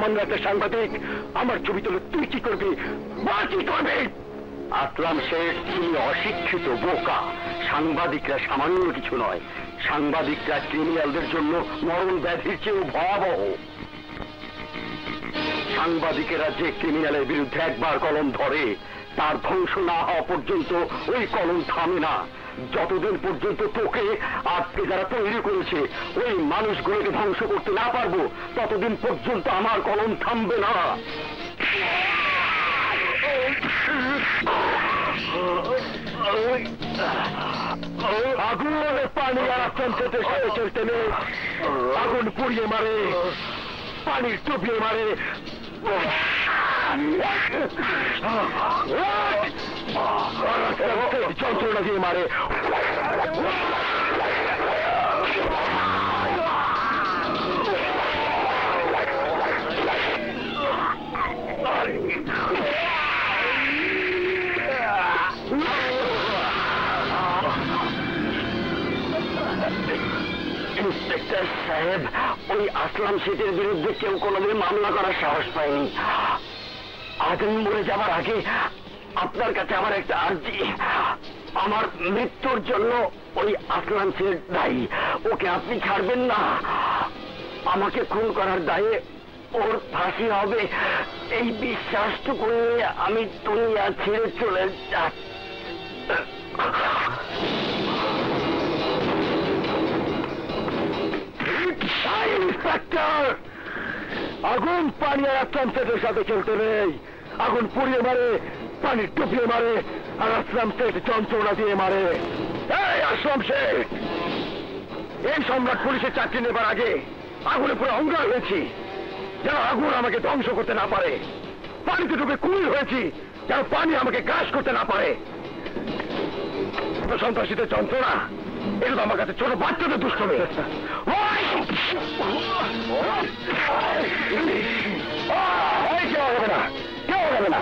সামান্য একটা সাংবাদিক আমার ছবি তুলে তুই কি করবি? কি করবি? আসলাম শেখ, তুমি অশিক্ষিত বোকা। সাংবাদিকরা সামান্য কিছু নয়, সাংবাদিকরা ক্রিমিনালদের জন্য মরণ ব্যাধির চেয়েও ভয়াবহ। সাংবাদিকেরা যে ক্রিমিনালের বিরুদ্ধে একবার কলম ধরে তার ধ্বংস না হওয়া পর্যন্ত ওই কলম থামে না। যতদিন পর্যন্ত তোকে আজকে যারা তৈরি করেছে ওই মানুষগুলোকে ধ্বংস করতে না পারবো ততদিন পর্যন্ত আমার কলম থামবে না। আগুনের পানি আর চলতে চলতে নেই, আগুন পুড়িয়ে মারে, পানি টুপিয়ে মারে, যন্ত্রণা দিয়ে মারে। ইন্সপেক্টর সাহেব, ওই আসলাম শেখের বিরুদ্ধে কেউ কোনোদিন মামলা করার সাহস পায়নি। আজ আমি মরে যাবার আগে আপনার কাছে আমার একটা আর্জি, আমার মৃত্যুর জন্য ওই আসলাম শেখ দায়ী, ওকে আপনি ছাড়বেন না। আমাকে খুন করার দায়ে ওর ফাঁসি হবে, এই বিশ্বাসটুকু নিয়ে আমি দুনিয়া ছেড়ে চলে যাচ্ছি। ইন্সপেক্টর, আগুন পানি আর আসলাম শেখের সাথে খেলতে নেই। আগুন পুড়িয়ে মারে, পানি টুপিয়ে মারে, আর আসলাম শেখ যন্ত্রণা দিয়ে মারে। এই আসলাম শেখ, এই সম্রাট পুলিশের চাকরি নেবার আগে আগুনে পুরো অঙ্গার হয়েছি যেন আগুন আমাকে ধ্বংস করতে না পারে। পানিতে ডুবে কুমির হয়েছি যেন পানি আমাকে গ্রাস করতে না পারে। সন্ত্রাসীদের যন্ত্রণা এগুলো আমার কাছে ছোট বাচ্চাদের দুষ্টমি। কেউ হবে না, কেউ হবে না।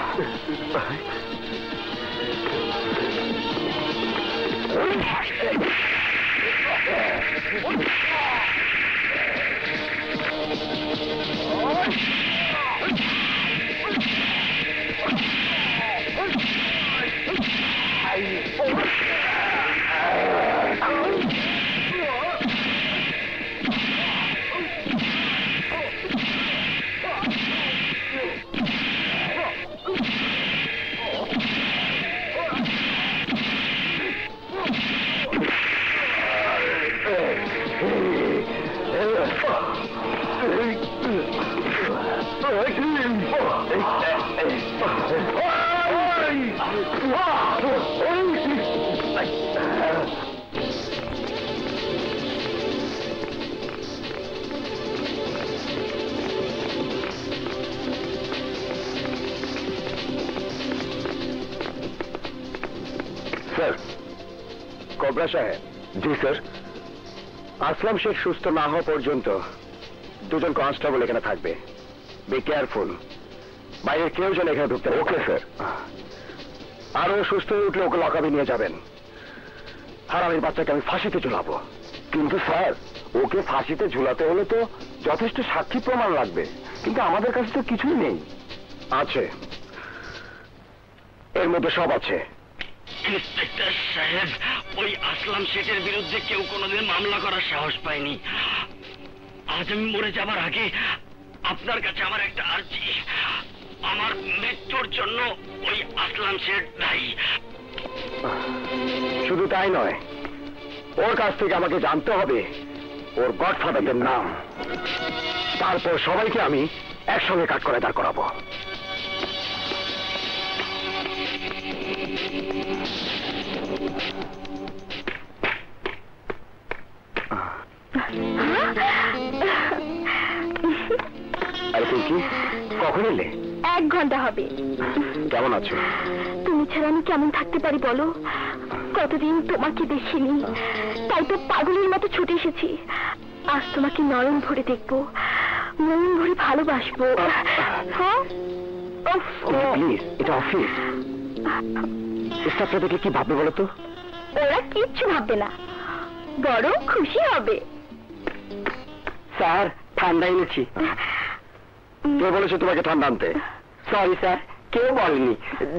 স্যার, কোবরা সাহেব। জি স্যার। আসলাম শেখ সুস্থ না হওয়া পর্যন্ত দুজন কনস্টেবল এখানে থাকবে। বি কেয়ারফুল, বাইরে কেউ যেন এখানে ঢুকতে। Okay sir. আরো সুস্থ হয়ে উঠলে ওকে লকাবে নিয়ে যাবেন। হারামির বাচ্চাকে আমি ফাঁসিতে ঝুলাবো। কিন্তু স্যার, ওকে ফাঁসিতে ঝুলাতে হলে তো যথেষ্ট সাক্ষী প্রমাণ লাগবে, কিন্তু আমাদের কাছে তো কিছুই নেই। আছে, এর মধ্যে সব আছে। ইন্সপেক্টর সাহেব, ওই আসলাম শেখের বিরুদ্ধে কেউ কোনোদিন মামলা করার সাহস পায়নি। আজ আমি মরে যাবার আগে আপনার কাছে আমার একটা আর্জি, আমার মৃত্যুর জন্য ওই আসলাম শেখ দায়ী। শুধু তাই নয়, ওর কাছ থেকে আমাকে জানতে হবে ওর গডফাদারদের নাম। তারপর সবাইকে আমি একসঙ্গে কাট করে দাঁড় করাবো। কখন এলে? 1 ঘন্টা হবে। কেমন আছো? তুমি ছাড়া আমি কেমন থাকতে পারি বলো? কতদিন তোমাকে দেখিনি, তাই তো পাগলের মতো ছুটে এসেছি। আজ তোমাকে নয়ন ভরে দেখবো, মন ভরে ভালোবাসবো। হ্যাঁ, প্লিজ, এটা অফিস। স্টাফরা দেখলে কি ভাববে বলো তো? ওরা কিচ্ছু ভাববে না, বড় খুশি হবে। স্যার, ঠান্ডা এনেছি। কে বলেছে তোমাকে ঠান্ডা আনতে? সরি স্যার, কেউ বলেনি।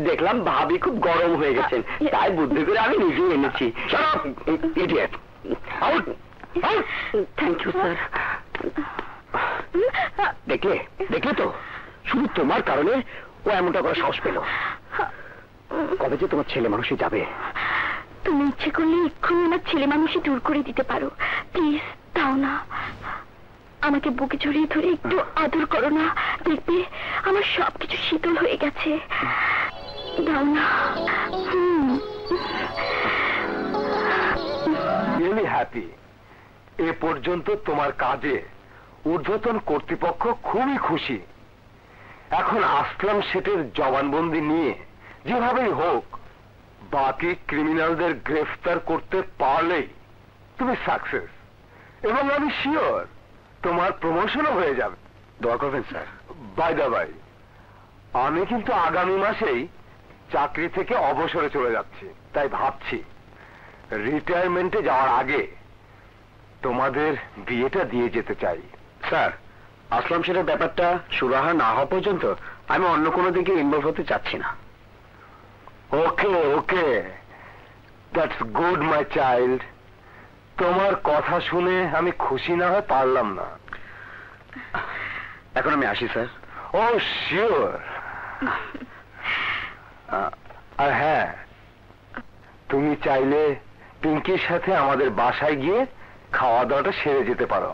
দেখলাম ভাবি খুব গরম হয়ে গেছেন, তাই বুদ্ধি করে আমি নিজেই এনেছি। Idiot! Out! Thank you sir. দেখলে দেখলে তো, শুধু তোমার কারণে ও এমনটা করার সাহস পেল। কবে যে তোমার ছেলে মানুষই যাবে? তুমি ইচ্ছে করলে এক্ষুনি আমার ছেলে মানুষই দূর করে দিতে পারো। প্লিজ দাও না, আমাকে বুকে জড়িয়ে ধরে একটু আদর করো না, দেখবে আমার সবকিছু শীতল হয়ে গেছে। দাও না। Really happy. এ পর্যন্ত তোমার কাজে ঊর্ধ্বতন কর্তৃপক্ষ খুবই খুশি। এখন আসলাম শেঠের জবানবন্দি নিয়ে যেভাবেই হোক বাকি ক্রিমিনালদের গ্রেফতার করতে পারলেই তুমি সাকসেস, এবং আমি শিওর তোমার প্রমোশনও হয়ে যাবে। দোয়া করবেন স্যার। বাই দা বাই, আমি কিন্তু আগামী মাসেই চাকরি থেকে অবসরে চলে যাচ্ছি, তাই ভাবছি রিটায়ারমেন্টে যাওয়ার আগে তোমাদের বিয়েটা দিয়ে যেতে চাই। স্যার, আসলাম শেঠের ব্যাপারটা সুরাহা না হওয়া পর্যন্ত আমি অন্য কোনো দিকে ইনভলভ হতে চাচ্ছি না। ওকে ওকে, দ্যাটস গুড মাই চাইল্ড। তোমার কথা শুনে আমি খুশি না হয়ে পারলাম না। এখন আমি আসি স্যার। ও শিওর। আর হ্যাঁ, তুমি চাইলে পিঙ্কির সাথে আমাদের বাসায় গিয়ে খাওয়া দাওয়াটা সেরে যেতে পারো।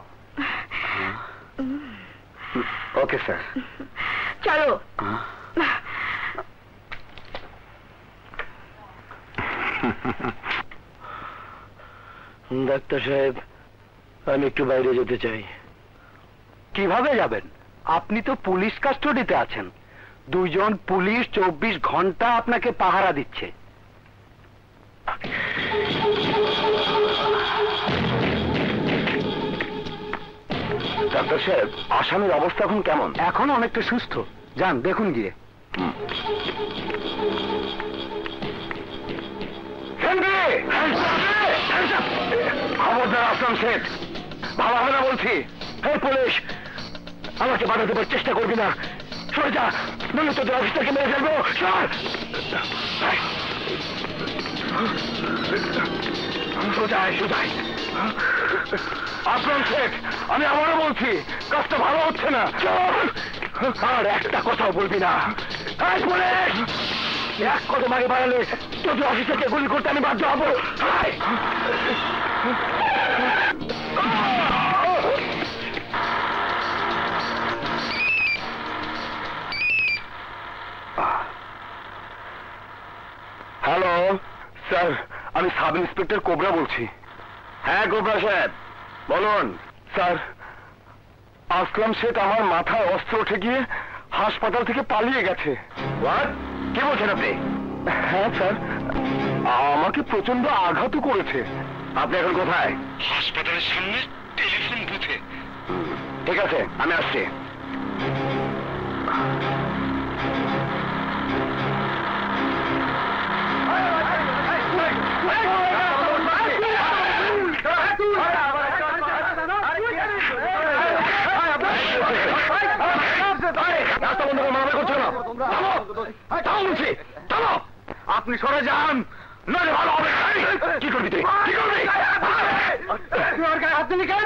Okay sir. চলো। ডাক্তার সাহেব, আমি একটু বাইরে যেতে চাই। কিভাবে যাবেন? আপনি তো পুলিশ কাস্টডিতে আছেন। 2 জন পুলিশ 24 ঘন্টা আপনাকে পাহারা দিচ্ছে। ডাক্তার সাহেব, আসামির অবস্থা এখন কেমন? এখন অনেকটা সুস্থ। যান দেখুন গিয়ে। খবরদার আসলাম শেঠ, ভালো হবে না বলছি। হ্যাঁ পুলিশ, আমাকে বাধা দেবার চেষ্টা করবি না। সরে যা, নইলে তোদের অফিসারকে মেরে ফেলবো। সোজায় সোজায়। আসলাম শেখ, আমি আবারও বলছি কাজটা ভালো হচ্ছে না। আর একটা কথাও বলবি না। এই পুলিশ, এক কদম আগে বাড়ালে তোদের অফিসারকে গুলি করতে আমি বাধ্য হবো। হ্যালো স্যার, আমি সাব ইন্সপেক্টর কোবরা বলছি। হ্যাঁ কোবরা সাহেব, বলুন। স্যার, আসলাম শেখ আমার মাথায় অস্ত্র উঠে গিয়ে হাসপাতাল থেকে পালিয়ে গেছে। হোয়াট? কি বলছেন আপনি? হ্যাঁ স্যার, আমাকে প্রচন্ড আঘাতও করেছে। আপনি এখন কোথায়? হাসপাতালের সামনে টেলিফোন বুথে। ঠিক আছে, আমি আসছি। রাস্তা বন্ধ করে মামলা করছো না। আপনি সরে যান, নইলে ভালো হবে। কি করবি তুই? কি করবি? হাত দিলি কেন?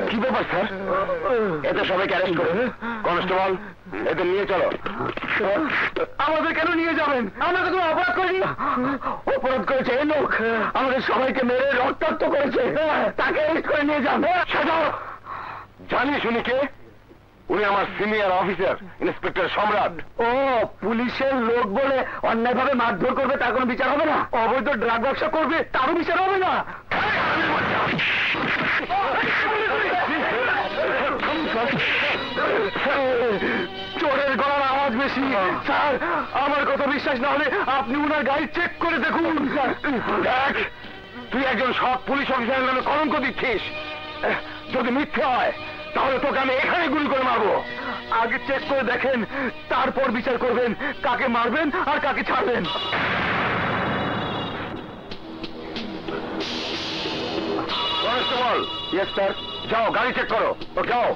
কি ব্যাপার স্যার? এদের সবাইকে অ্যারেস্ট করুন। কনস্টেবল, এদের নিয়ে চলো। আমাদের কেন নিয়ে যাবেন? আমরা তো কোনো অপরাধ করিনি। অপরাধ করেছে এই লোক, আমাদের সবাইকে মেরে রক্তাক্ত করেছে, তাকে অ্যারেস্ট করে নিয়ে যান। সাজাও। জানি শুনি কে? উনি আমার সিনিয়র অফিসার, ইন্সপেক্টর সম্রাট। ও, পুলিশের লোক বলে অন্যায়ভাবে মারধর করবে, তার কোনো বিচার হবে না? অবৈধ ড্রাগ ব্যবসা করবে, তারও বিচার হবে না? চোরের গলার আওয়াজ বেশি। স্যার, আমার কথা বিশ্বাস না হলে আপনি উনার গাড়ি চেক করে দেখুন। দেখ, তুই একজন সৎ পুলিশ অফিসারের নামে কলঙ্ক দিচ্ছিস। যদি মিথ্যে হয় তাহলে তোকে আমি এখানে গুলি করে মারবো। আগে চেক করে দেখেন, তারপর বিচার করবেন কাকে মারবেন আর কাকে ছাড়বেন। কনস্টেবল, ইয়েস স্যার, যাও গাড়ি চেক করো। তো যাও।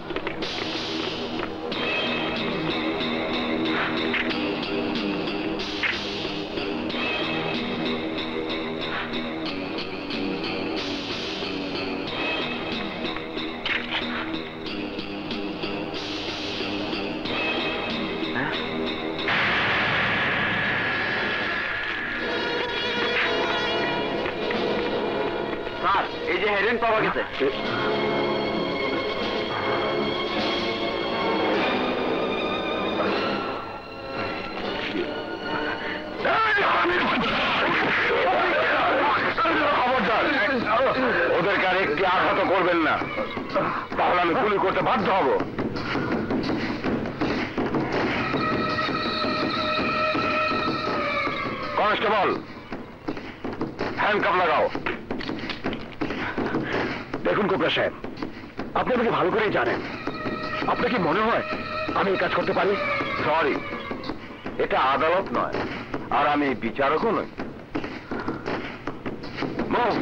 স্যার, এই যে হেরেন পাওয়া গেছে। ওদেরকে আর একটি আঘাত করবেন না, তাহলে আমি গুলি করতে বাধ্য হব। কনস্টেবল, হ্যান্ডকাপ লাগাও। দেখুন কোবরা সাহেব, আপনি আমাকে ভালো করেই জানেন। আপনার কি মনে হয় আমি এই কাজ করতে পারি? সরি, এটা আদালত নয়, আর আমি বিচারকও নই। মুভ।